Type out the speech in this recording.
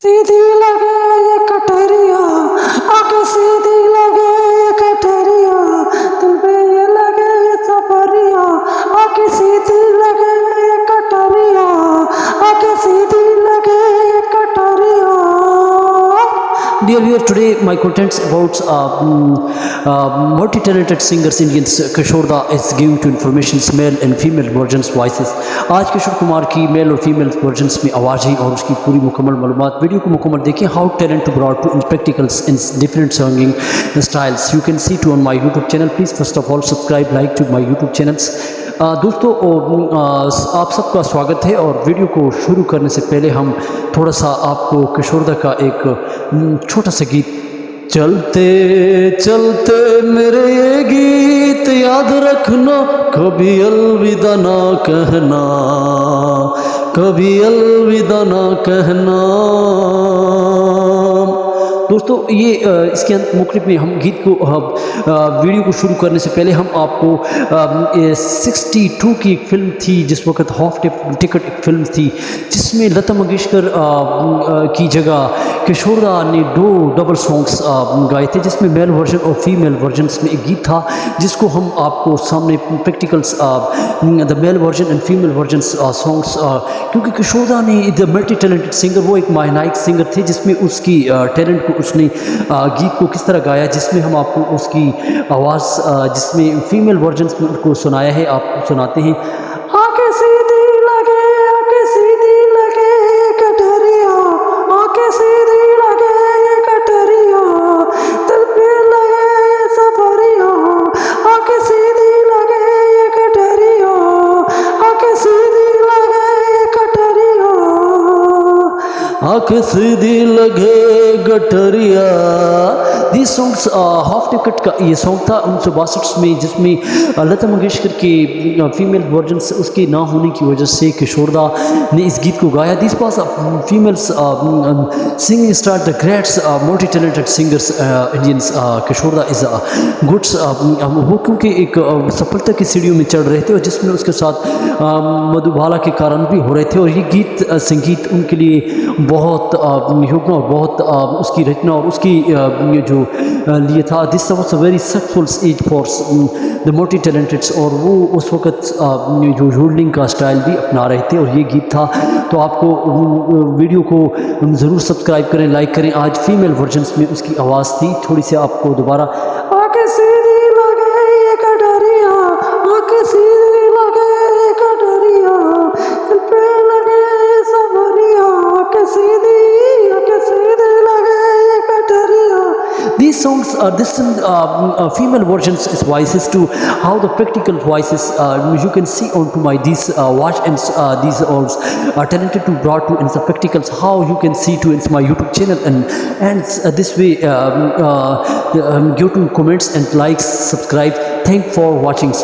सीधी लगे ये कटरिया, आके सीधी लगे ये कटरिया, दिल पे ये लगे ये सवरिया, आके सीधी लगे ये कटरिया, आके सीधी लगे ये Katariya. Dear viewer, today my contents about multi-talented singers Indian Kishor is giving to informations male and female versions voices. आज किशोर कुमार की मेल और फीमेल वर्जन्स में आवाज़ें और उसकी पूरी मुकम्मल मालूमात, वीडियो को मुकम्मल देखें. How talent to broad to in practicals in different singing styles you can see to on my YouTube channel. Please first of all subscribe like to my YouTube channels. दोस्तों आप सबका स्वागत है और वीडियो को शुरू करने से पहले हम थोड़ा सा आपको किशोर का एक छोटा सा गीत, चलते चलते मेरे ये गीत याद रखना, कभी अलविदा ना कहना, कभी अलविदा ना कहना. दोस्तों ये इसके मुख्तलिफ में हम गीत को वीडियो को शुरू करने से पहले हम आपको 62 की एक फ़िल्म थी, जिस वक्त हाफ टिकट एक फ़िल्म थी जिसमें लता मंगेशकर की जगह किशोर ने 2 डबल सॉन्ग्स गाए थे, जिसमें मेल वर्जन और फीमेल वर्जन्स में एक गीत था जिसको हम आपको सामने practicals the male version and female versions songs, क्योंकि किशोर ने द मल्टी टैलेंटेड सिंगर, वो एक माइनाइक सिंगर थे जिसमें उसकी टैलेंट को उसने गीत को किस तरह गाया, जिसमें हम आपको उसकी आवाज़ जिसमें फीमेल वर्जन्स में उनको सुनाया है, आप सुनाते हैं. आके सीधी लगे, आके सीधी लगे कटरिया, आके सीधी लगे ये कटरिया, दिल पे लगे ये सवरिया, आके सीधी लगे ये कटरिया, आके सीधी लगे ये कटरिया, आके सीधी लगे गटरिया. दिस सॉन्ग्स हाफ टिकट का ये सॉन्ग था 1962 में, जिसमें लता मंगेशकर के फीमेल वर्जन्स उसके ना होने की वजह से किशोर ने इस गीत को गाया. This was females singing star the greats multi talented singers Indians. Kishore is goods, वो क्योंकि एक सफलता की सीढ़ियों में चढ़ रहे थे और जिसमें उसके साथ मधुबाला के कारण भी हो रहे थे, और ये गीत संगीत उनके लिए बहुत युग्म और बहुत उसकी रचना और उसकी जो लिए था. This was a very successful stage for the multi talenteds, और वो उस वक्त जो रूलिंग का स्टाइल भी अपना रहे थे, और ये गीत था. तो आपको वीडियो को ज़रूर सब्सक्राइब करें, लाइक करें. आज फीमेल वर्जन्स में उसकी आवाज़ थी, थोड़ी सी आपको दोबारा. आके सीधी लगे ये कटरिया, आके सीधी लगे ये कटरिया, दिल पे लगे ये सवरिया, आके सीधी लगे ये Katariya. These songs are different female versions is voices to how the practical voices you can see onto my these watch, and these all are talented to brought to in the practicals how you can see to in my YouTube channel, and this way go to comments and likes, subscribe. Thank for watching.